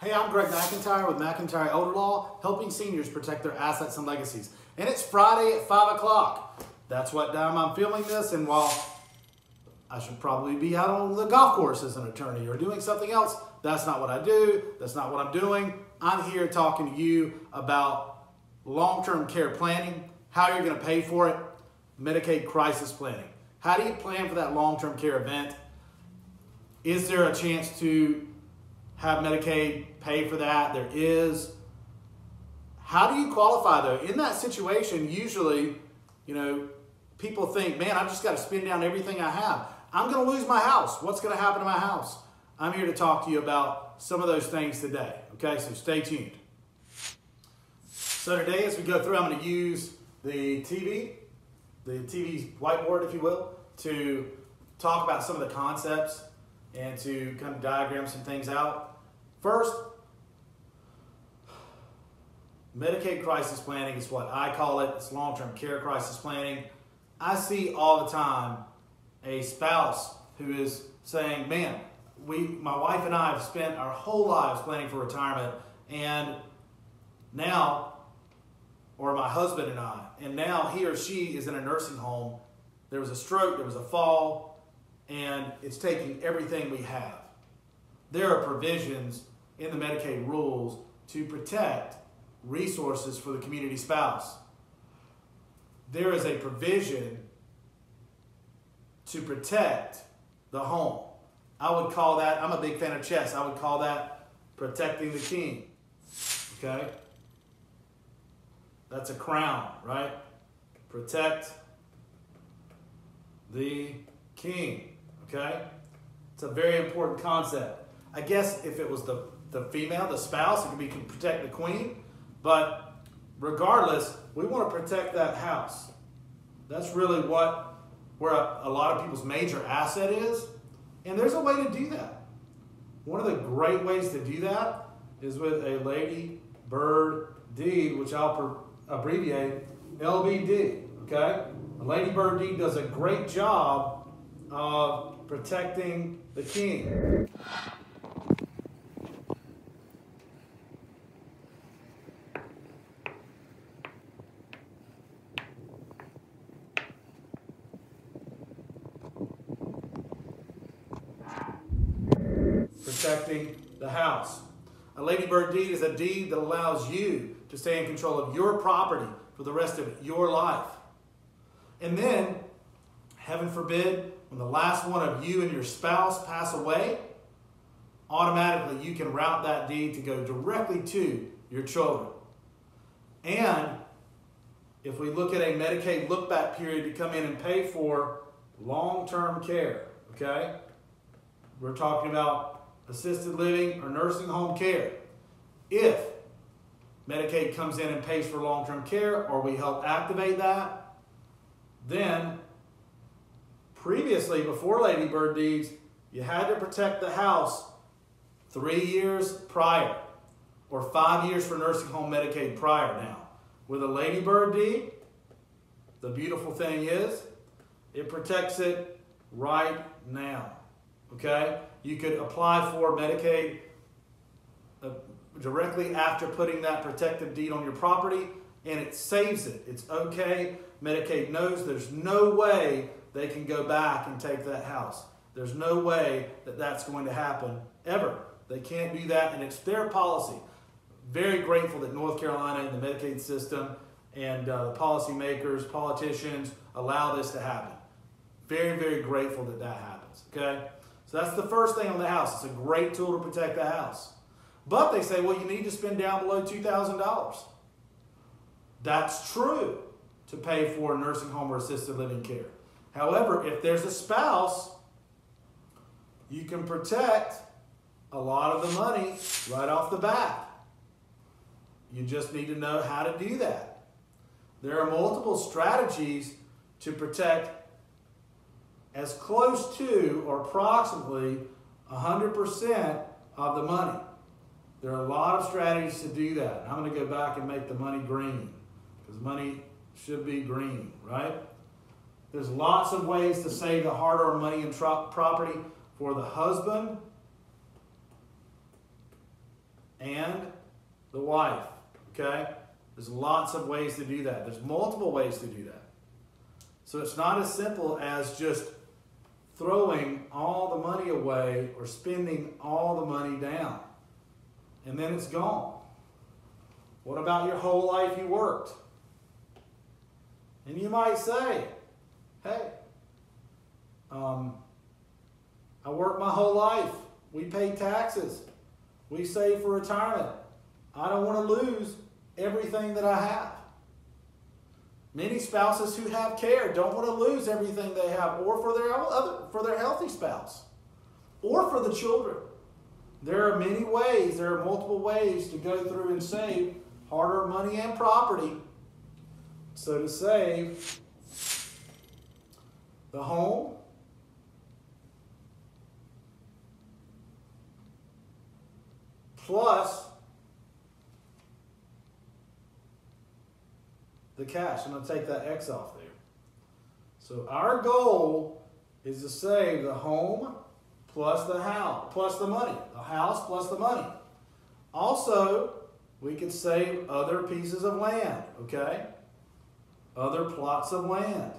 Hey, I'm Greg McIntyre with McIntyre Elder Law, helping seniors protect their assets and legacies. And it's Friday at 5 o'clock. That's what time I'm filming this, and while I should probably be out on the golf course as an attorney or doing something else, that's not what I do. That's not what I'm doing. I'm here talking to you about long-term care planning, how you're going to pay for it, Medicaid crisis planning. How do you plan for that long-term care event? Is there a chance to have Medicaid pay for that? There is. How do you qualify though? In that situation, usually, people think, man, I've just got to spend down everything I have. I'm going to lose my house. What's going to happen to my house? I'm here to talk to you about some of those things today. Okay, so stay tuned. So today, as we go through, I'm going to use the TV whiteboard, if you will, to talk about some of the concepts and to kind of diagram some things out. First, Medicaid crisis planning is what I call it. It's long-term care crisis planning. I see all the time a spouse who is saying, man, my wife and I have spent our whole lives planning for retirement, and now, or my husband and now he or she is in a nursing home. There was a stroke, there was a fall, and it's taking everything we have. There are provisions in the Medicaid rules to protect resources for the community spouse. There is a provision to protect the home. I would call that, I'm a big fan of chess, I would call that protecting the king. Okay? That's a crown, right? Protect the king. Okay? It's a very important concept. I guess if it was the female, the spouse, it could be protect the queen. But regardless, we want to protect that house. That's really where a lot of people's major asset is. And there's a way to do that. One of the great ways to do that is with a Lady Bird deed, which I'll abbreviate LBD. Okay? A Lady Bird deed does a great job of protecting the king. Protecting the house. A Lady Bird deed is a deed that allows you to stay in control of your property for the rest of your life. And then, heaven forbid, when the last one of you and your spouse pass away, automatically you can route that deed to go directly to your children. And if we look at a Medicaid look-back period to come in and pay for long-term care, okay? We're talking about assisted living or nursing home care. If Medicaid comes in and pays for long-term care, or we help activate that, then previously, before Lady Bird deeds, you had to protect the house 3 years prior, or 5 years for nursing home Medicaid prior now. With a Lady Bird deed, the beautiful thing is, it protects it right now. Okay? You could apply for Medicaid directly after putting that protective deed on your property, and it saves it. It's okay. Medicaid knows there's no way they can go back and take that house. There's no way that that's going to happen ever. They can't do that, and it's their policy. Very grateful that North Carolina and the Medicaid system and the policymakers, politicians allow this to happen. Very, very grateful that that happens. Okay? So that's the first thing on the house. It's a great tool to protect the house. But they say, well, you need to spend down below $2,000. That's true to pay for nursing home or assisted living care. However, if there's a spouse, you can protect a lot of the money right off the bat. You just need to know how to do that. There are multiple strategies to protect as close to or approximately 100% of the money. There are a lot of strategies to do that. I'm going to go back and make the money green, because money should be green, right? There's lots of ways to save the hard-earned money and property for the husband and the wife, okay? There's lots of ways to do that. There's multiple ways to do that. So it's not as simple as just throwing all the money away or spending all the money down and then it's gone. What about your whole life you worked? And you might say, hey, I worked my whole life. We pay taxes. We save for retirement. I don't want to lose everything that I have. Many spouses who have care don't want to lose everything they have, or for their healthy spouse, or for the children. There are many ways, there are multiple ways to go through and save hard-earned money and property. So to save the home, plus the cash. I'm going to take that X off there. So our goal is to save the home plus the house, plus the money. The house plus the money. Also, we could save other pieces of land, okay? Other plots of land.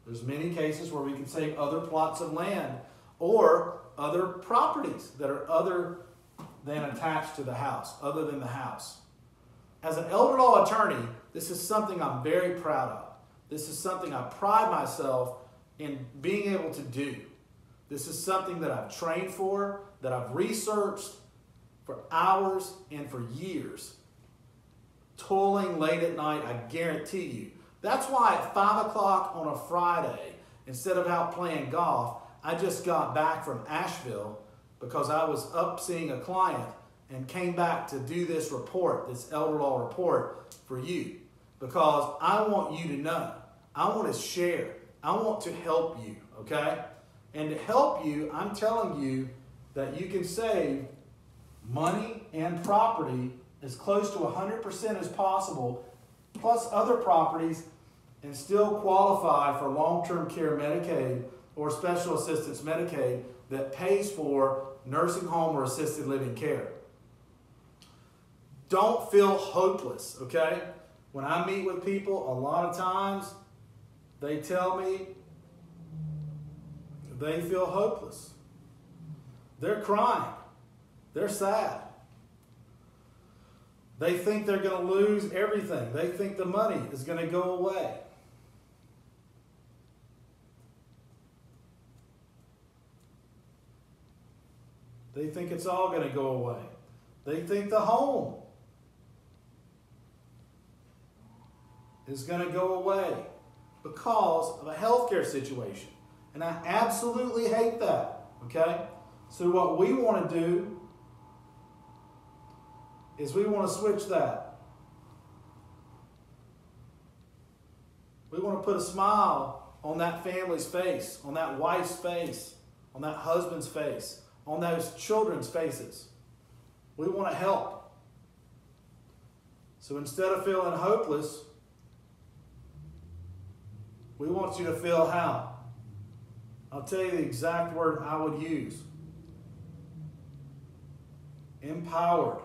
There's many cases where we can save other plots of land or other properties that are other than attached to the house, other than the house. As an elder law attorney, this is something I'm very proud of. This is something I pride myself in being able to do. This is something that I've trained for, that I've researched for hours and for years. Toiling late at night, I guarantee you. That's why at 5 o'clock on a Friday, instead of out playing golf, I just got back from Asheville because I was up seeing a client and came back to do this report, this elder law report for you. Because I want you to know. I want to share. I want to help you, okay? And to help you, I'm telling you that you can save money and property as close to 100% as possible, plus other properties, and still qualify for long-term care Medicaid or special assistance Medicaid that pays for nursing home or assisted living care. Don't feel hopeless, okay? When I meet with people, a lot of times they tell me they feel hopeless. They're crying. They're sad. They think they're going to lose everything. They think the money is going to go away. They think it's all going to go away. They think the home is going to go away because of a healthcare situation. And I absolutely hate that, okay? So what we want to do is we want to switch that. We want to put a smile on that family's face, on that wife's face, on that husband's face, on those children's faces. We want to help. So instead of feeling hopeless, we want you to feel how? I'll tell you the exact word I would use. Empowered.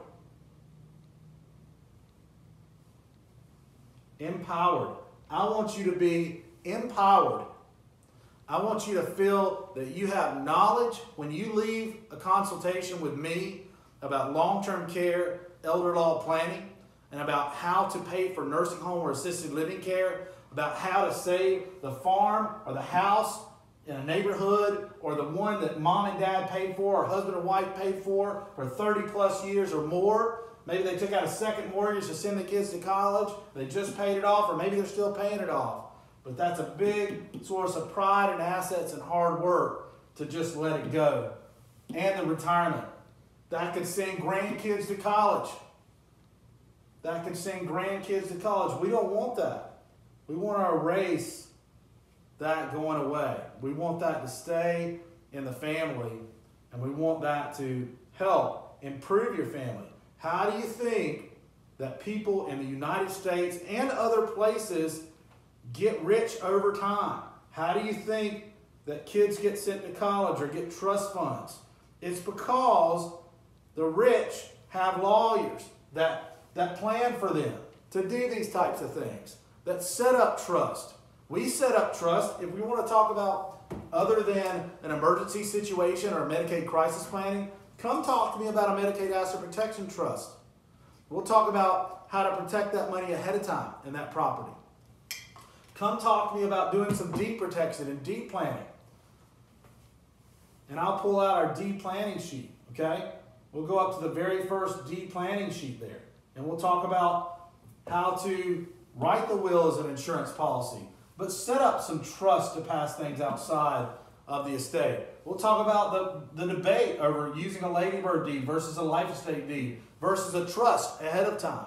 Empowered. I want you to be empowered. I want you to feel that you have knowledge when you leave a consultation with me about long-term care, elder law planning, and about how to pay for nursing home or assisted living care, about how to save the farm or the house in a neighborhood, or the one that mom and dad paid for, or husband and wife paid for 30 plus years or more. Maybe they took out a second mortgage to send the kids to college. They just paid it off, or maybe they're still paying it off. But that's a big source of pride and assets and hard work to just let it go. And the retirement. That could send grandkids to college. That could send grandkids to college. We don't want that. We want to erase that going away. We want that to stay in the family, and we want that to help improve your family. How do you think that people in the United States and other places get rich over time? How do you think that kids get sent to college or get trust funds? It's because the rich have lawyers that plan for them to do these types of things, that set up trust. We set up trust. If we want to talk about other than an emergency situation or Medicaid crisis planning, come talk to me about a Medicaid Asset Protection Trust. We'll talk about how to protect that money ahead of time in that property. Come talk to me about doing some deed protection and deed planning. And I'll pull out our deed planning sheet, okay? We'll go up to the very first deed planning sheet there. And we'll talk about how to write the will as an insurance policy, but set up some trust to pass things outside of the estate. We'll talk about the debate over using a ladybird deed versus a life estate deed versus a trust ahead of time.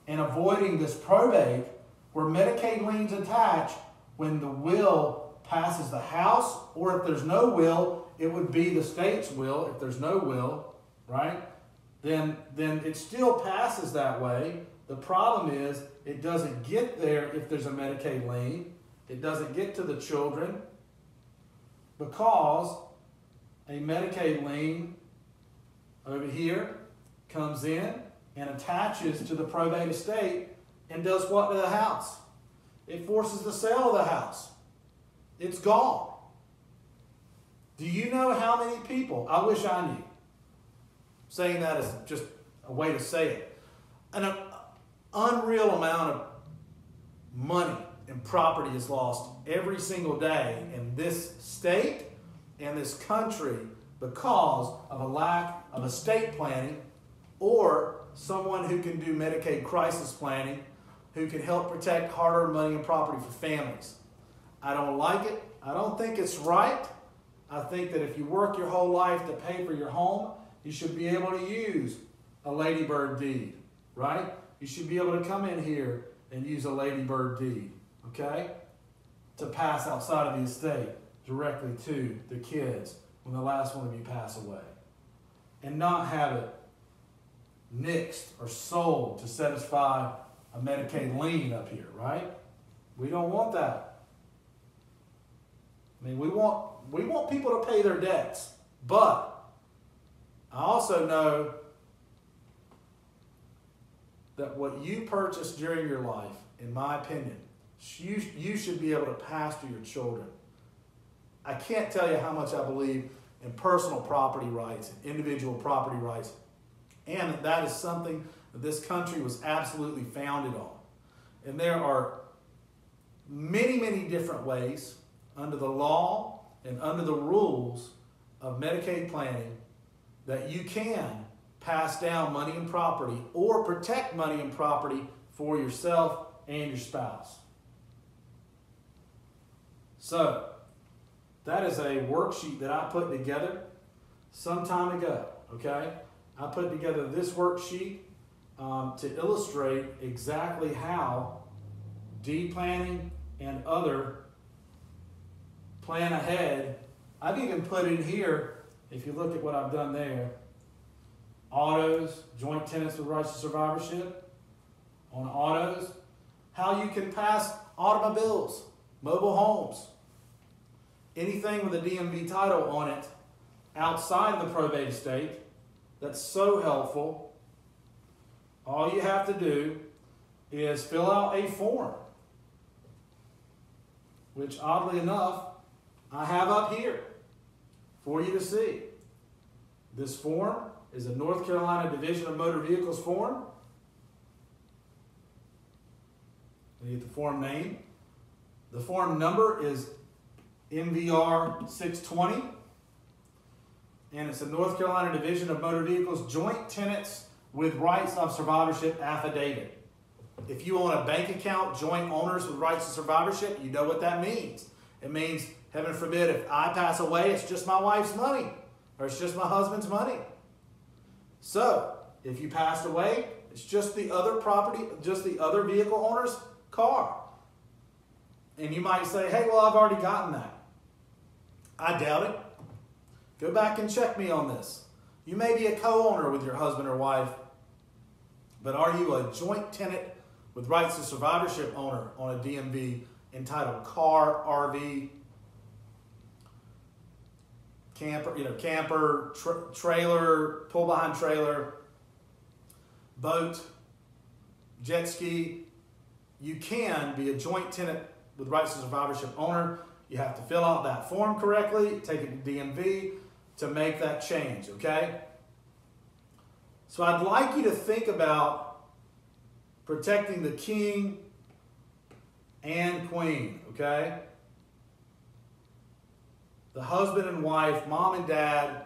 And avoiding this probate where Medicaid liens attach when the will passes the house, or if there's no will, it would be the state's will. If there's no will, right, then it still passes that way. The problem is it doesn't get there if there's a Medicaid lien. It doesn't get to the children because a Medicaid lien over here comes in and attaches to the probate estate and does what to the house? It forces the sale of the house. It's gone. Do you know how many people, I wish I knew, saying that is just a way to say it, an unreal amount of money and property is lost every single day in this state and this country because of a lack of estate planning or someone who can do Medicaid crisis planning, who can help protect hard-earned money and property for families. I don't like it. I don't think it's right. I think that if you work your whole life to pay for your home, you should be able to use a ladybird deed, right? You should be able to come in here and use a ladybird deed, okay? To pass outside of the estate directly to the kids when the last one of you pass away. And not have it nixed or sold to satisfy a Medicaid lien up here, right? We don't want that. I mean, we want people to pay their debts, but I also know that what you purchased during your life, in my opinion, you should be able to pass to your children. I can't tell you how much I believe in personal property rights, individual property rights, and that is something that this country was absolutely founded on. And there are many, many different ways under the law and under the rules of Medicaid planning that you can pass down money and property or protect money and property for yourself and your spouse. So, that is a worksheet that I put together some time ago, okay? I put together this worksheet to illustrate exactly how deed planning and other plan ahead. I've even put in here, if you look at what I've done there, autos, joint tenants with rights to survivorship on autos, how you can pass automobiles, mobile homes, anything with a DMV title on it outside the probate estate. That's so helpful. All you have to do is fill out a form, which oddly enough, I have up here for you to see. This form is a North Carolina Division of Motor Vehicles form. You get the form name. The form number is MVR 620. And it's a North Carolina Division of Motor Vehicles Joint Tenants with Rights of Survivorship Affidavit. If you own a bank account, joint owners with rights of survivorship, you know what that means. It means, heaven forbid, if I pass away, it's just my wife's money, or it's just my husband's money. So, if you passed away, it's just the other property, just the other vehicle owner's car. And you might say, hey, well, I've already gotten that. I doubt it. Go back and check me on this. You may be a co-owner with your husband or wife, but are you a joint tenant with rights to survivorship owner on a DMV entitled car, RV, camper, trailer, pull-behind trailer, boat, jet ski, you can be a joint tenant with rights to survivorship owner. You have to fill out that form correctly, take it to DMV to make that change, okay? So I'd like you to think about protecting the king and queen, okay? The husband and wife, mom and dad,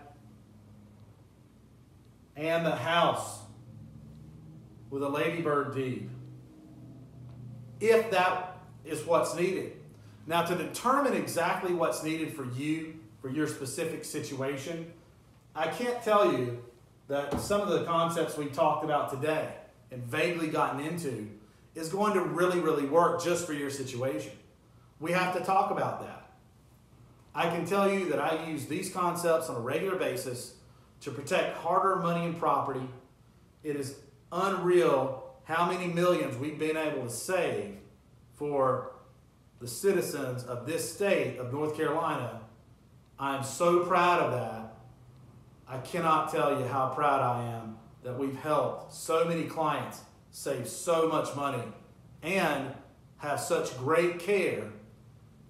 and the house with a ladybird deed, if that is what's needed. Now, to determine exactly what's needed for you, for your specific situation, I can't tell you that some of the concepts we talked about today and vaguely gotten into is going to really, really work just for your situation. We have to talk about that. I can tell you that I use these concepts on a regular basis to protect hard-earned money and property. It is unreal how many millions we've been able to save for the citizens of this state of North Carolina. I'm so proud of that. I cannot tell you how proud I am that we've helped so many clients save so much money and have such great care.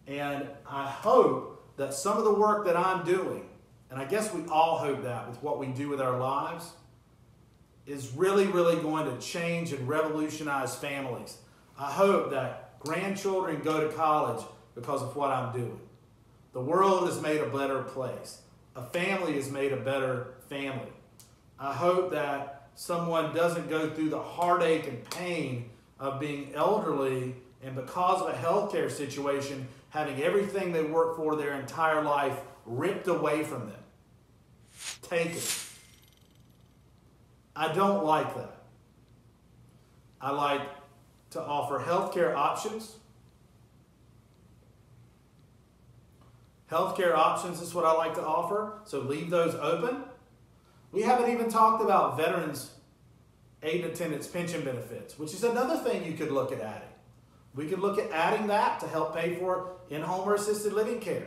And I hope that some of the work that I'm doing, and I guess we all hope that with what we do with our lives, is really, really going to change and revolutionize families. I hope that grandchildren go to college because of what I'm doing. The world is made a better place. A family is made a better family. I hope that someone doesn't go through the heartache and pain of being elderly and because of a healthcare situation, having everything they worked for their entire life ripped away from them. Taken. I don't like that. I like to offer healthcare options. Healthcare options is what I like to offer, so leave those open. We haven't even talked about veterans' aid and attendance pension benefits, which is another thing you could look at adding. We could look at adding that to help pay for in-home or assisted living care.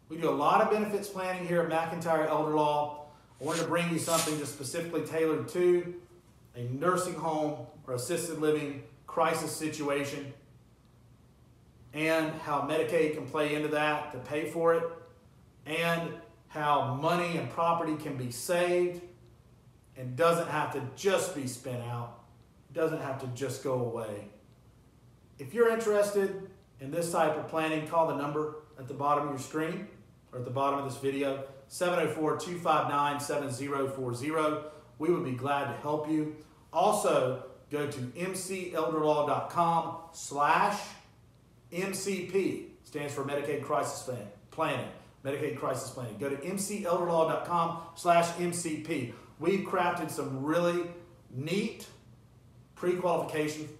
We do a lot of benefits planning here at McIntyre Elder Law. I wanted to bring you something just specifically tailored to a nursing home or assisted living crisis situation, and how Medicaid can play into that to pay for it, and how money and property can be saved and doesn't have to just be spent out, doesn't have to just go away. If you're interested in this type of planning, call the number at the bottom of your screen or at the bottom of this video, 704-259-7040. We would be glad to help you. Also, go to mcelderlaw.com/MCP. Stands for Medicaid Crisis Planning. Medicaid Crisis Planning. Go to mcelderlaw.com/MCP. We've crafted some really neat pre-qualification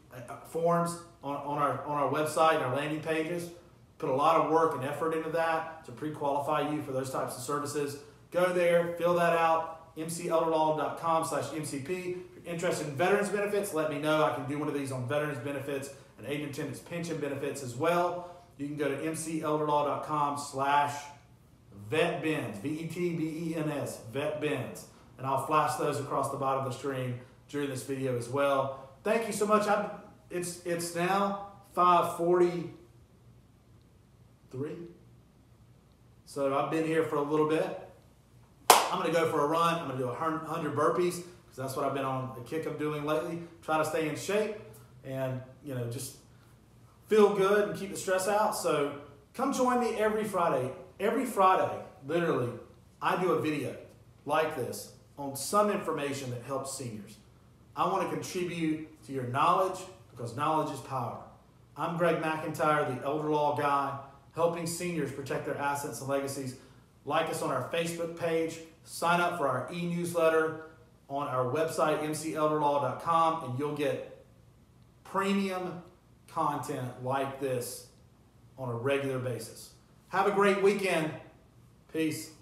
forms on our website and our landing pages. Put a lot of work and effort into that to pre-qualify you for those types of services. Go there, fill that out, mcelderlaw.com/MCP. If you're interested in veterans benefits, let me know. I can do one of these on veterans benefits and aid and attendance pension benefits as well. You can go to mcelderlaw.com/vetbens, VETBENS, vetbens, and I'll flash those across the bottom of the screen during this video as well. Thank you so much. It's now 5:43, so I've been here for a little bit. I'm going to go for a run. I'm going to do 100 burpees because that's what I've been on the kick of doing lately. Try to stay in shape and, just feel good and keep the stress out. So come join me every Friday. Every Friday, literally, I do a video like this on some information that helps seniors. I want to contribute to your knowledge because knowledge is power. I'm Greg McIntyre, the Elder Law guy, helping seniors protect their assets and legacies. Like us on our Facebook page. Sign up for our e-newsletter on our website, mcelderlaw.com, and you'll get premium content like this on a regular basis. Have a great weekend. Peace.